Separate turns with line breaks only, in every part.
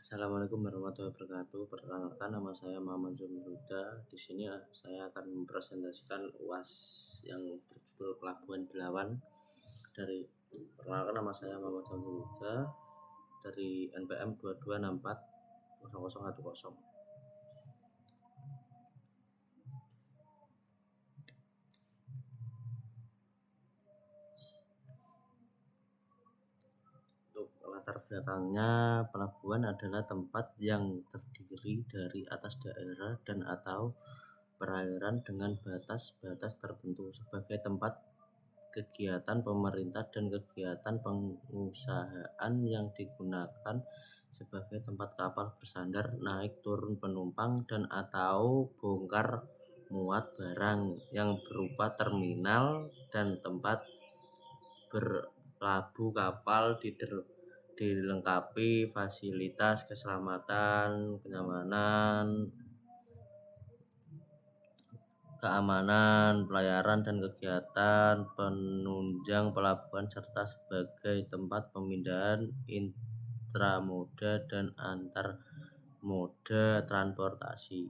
Assalamualaikum warahmatullahi wabarakatuh. Perkenalkan, nama saya Muhammad Huda. Di sini saya akan mempresentasikan UAS yang berjudul Pelabuhan Belawan. Perkenalkan, nama saya Muhammad Huda dari NPM 22640010. Latar belakangnya, pelabuhan adalah tempat yang terdiri dari atas daerah dan atau perairan dengan batas-batas tertentu sebagai tempat kegiatan pemerintah dan kegiatan pengusahaan yang digunakan sebagai tempat kapal bersandar, naik turun penumpang dan atau bongkar muat barang yang berupa terminal dan tempat berlabuh kapal dilengkapi fasilitas keselamatan, keamanan, pelayaran dan kegiatan penunjang pelabuhan serta sebagai tempat pemindahan intramoda dan antar moda transportasi.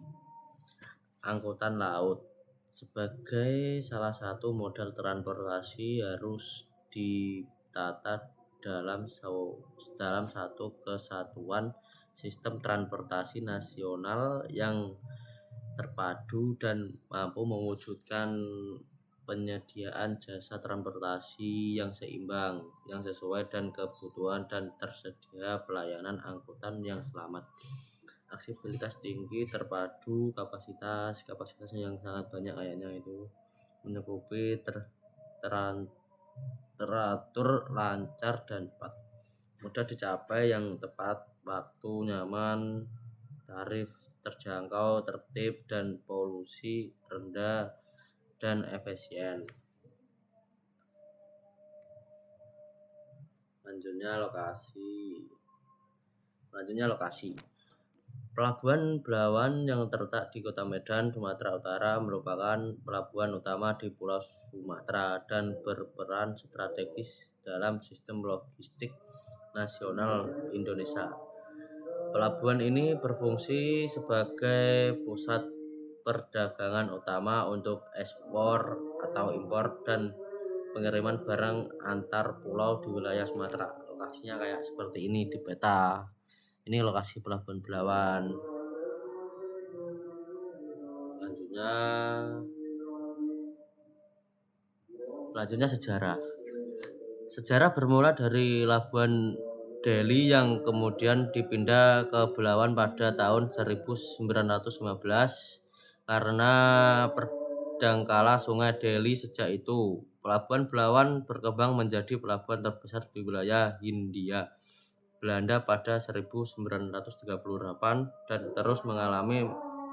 Angkutan laut sebagai salah satu modal transportasi harus ditata dalam satu kesatuan sistem transportasi nasional yang terpadu dan mampu mewujudkan penyediaan jasa transportasi yang seimbang, yang sesuai dan kebutuhan dan tersedia pelayanan angkutan yang selamat. Aksesibilitas tinggi, terpadu, kapasitasnya yang sangat banyak kayaknya itu mencukupi, teratur, lancar dan cepat, mudah dicapai, yang tepat waktu, nyaman, tarif terjangkau, tertib dan polusi rendah dan efisien. Selanjutnya lokasi. Pelabuhan Belawan yang terletak di Kota Medan, Sumatera Utara merupakan pelabuhan utama di Pulau Sumatera dan berperan strategis dalam sistem logistik nasional Indonesia. Pelabuhan ini berfungsi sebagai pusat perdagangan utama untuk ekspor atau impor dan pengiriman barang antar pulau di wilayah Sumatera. Lokasinya kayak seperti ini di peta. Ini lokasi Pelabuhan Belawan. Selanjutnya sejarah. Sejarah bermula dari Labuan Deli yang kemudian dipindah ke Belawan pada tahun 1915 karena perdangkala Sungai Deli. Sejak itu, Pelabuhan Belawan berkembang menjadi pelabuhan terbesar di wilayah Hindia Belanda pada 1938 dan terus mengalami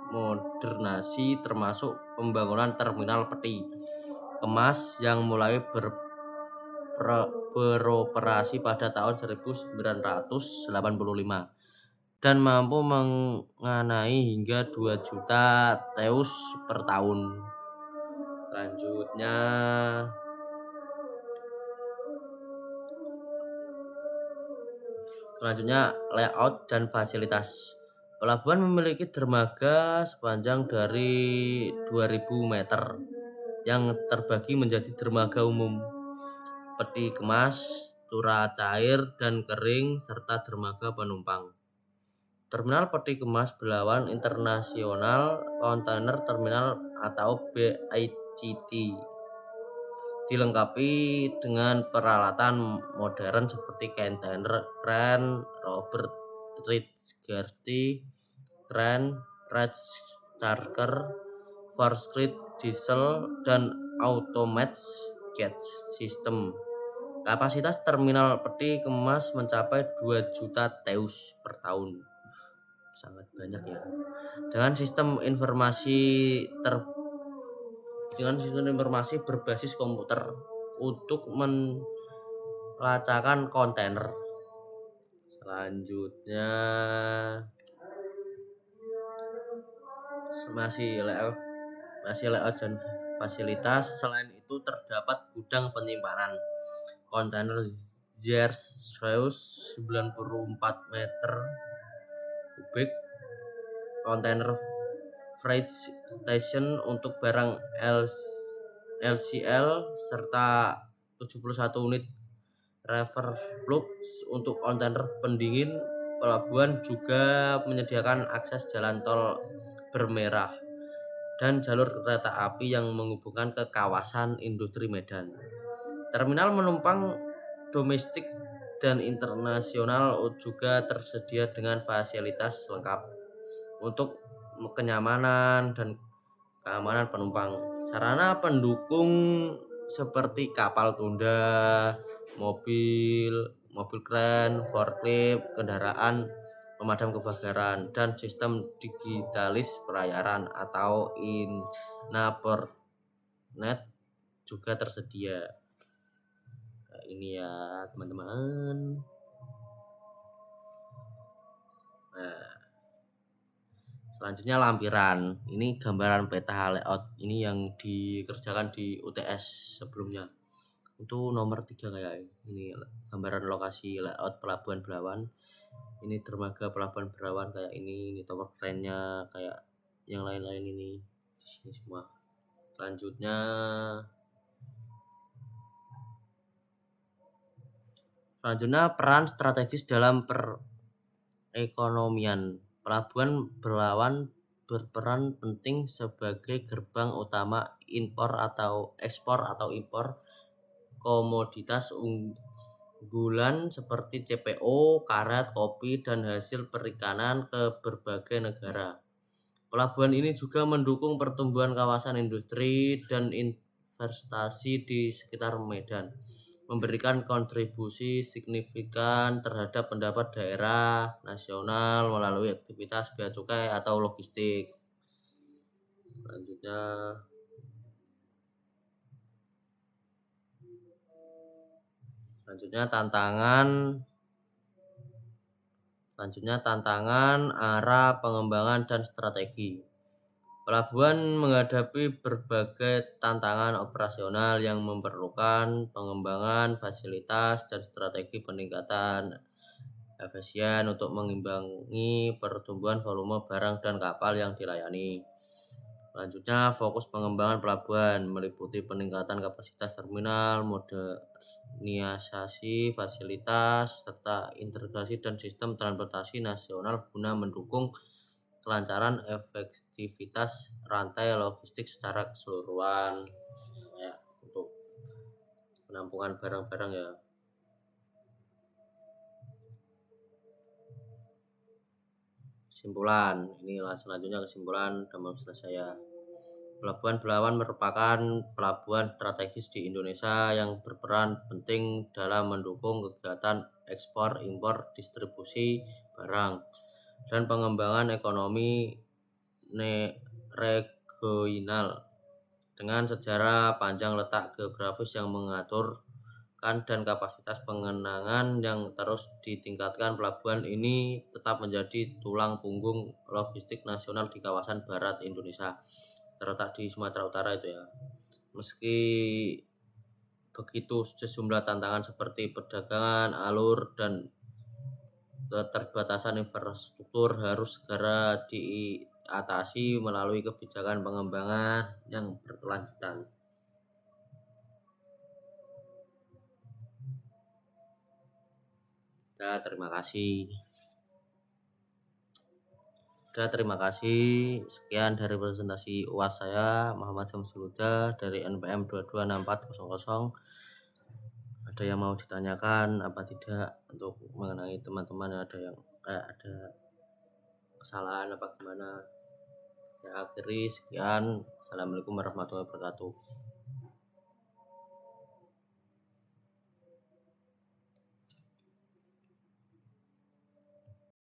modernasi termasuk pembangunan terminal peti kemas yang mulai beroperasi pada tahun 1985 dan mampu mengenai hingga 2 juta teus per tahun. Selanjutnya layout dan fasilitas. Pelabuhan memiliki dermaga sepanjang dari 2000 meter yang terbagi menjadi dermaga umum, peti kemas, tura cair dan kering, serta dermaga penumpang. Terminal Peti Kemas Belawan Internasional Container Terminal atau BICT dilengkapi dengan peralatan modern seperti container crane, Robert Ridgety crane, Reach Charger, Forskrit diesel dan automated gauge system. Kapasitas terminal peti kemas mencapai 2 juta teus per tahun. Sangat banyak ya. Dengan sistem informasi berbasis komputer untuk melacakan kontainer. Selanjutnya masih layout dan fasilitas. Selain itu terdapat gudang penyimpanan kontainer Zeus 94 meter kubik, container freight station untuk barang LCL, serta 71 unit reverse flux untuk kontainer pendingin. Pelabuhan juga menyediakan akses jalan tol bermerah dan jalur kereta api yang menghubungkan ke kawasan industri Medan. Terminal penumpang domestik dan internasional juga tersedia dengan fasilitas lengkap untuk kenyamanan dan keamanan penumpang. Sarana pendukung seperti kapal tunda, mobil kren, forklift, kendaraan pemadam kebakaran, dan sistem digitalis pelayaran atau Inapernet juga tersedia. Nah, ini ya teman-teman. Nah, selanjutnya lampiran. Ini gambaran peta layout. Ini yang dikerjakan di UTS sebelumnya. Itu nomor 3 kayak ini gambaran lokasi layout Pelabuhan Belawan. Ini dermaga Pelabuhan Belawan kayak ini tower kerennya kayak yang lain-lain ini di sini semua. Selanjutnya peran strategis dalam perekonomian. Pelabuhan Belawan berperan penting sebagai gerbang utama ekspor atau impor komoditas unggulan seperti CPO, karet, kopi, dan hasil perikanan ke berbagai negara. Pelabuhan ini juga mendukung pertumbuhan kawasan industri dan investasi di sekitar Medan, memberikan kontribusi signifikan terhadap pendapat daerah nasional melalui aktivitas bea cukai atau logistik. Selanjutnya tantangan arah pengembangan dan strategi. Pelabuhan menghadapi berbagai tantangan operasional yang memerlukan pengembangan fasilitas dan strategi peningkatan efisien untuk mengimbangi pertumbuhan volume barang dan kapal yang dilayani. Selanjutnya, fokus pengembangan pelabuhan meliputi peningkatan kapasitas terminal, modernisasi fasilitas, serta integrasi dan sistem transportasi nasional guna mendukung kelancaran efektivitas rantai logistik secara keseluruhan ya, untuk penampungan barang-barang ya. Kesimpulan, inilah selanjutnya kesimpulan demonstrasi saya. Pelabuhan Belawan merupakan pelabuhan strategis di Indonesia yang berperan penting dalam mendukung kegiatan ekspor, impor, distribusi barang, dan pengembangan ekonomi regional. Dengan sejarah panjang, letak geografis yang mengaturkan, dan kapasitas pengenangan yang terus ditingkatkan, pelabuhan ini tetap menjadi tulang punggung logistik nasional di kawasan barat Indonesia, terletak di Sumatera Utara itu ya. Meski begitu, sejumlah tantangan seperti perdagangan, alur, dan keterbatasan infrastruktur harus segera diatasi melalui kebijakan pengembangan yang berkelanjutan. Terima kasih. Sekian dari presentasi UAS saya, Muhammad Syamsul Huda dari NPM 226400. Ada yang mau ditanyakan apa tidak untuk mengenai teman-teman, ada yang ada kesalahan apa gimana? Ya, akhiri sekian. Assalamualaikum warahmatullahi wabarakatuh.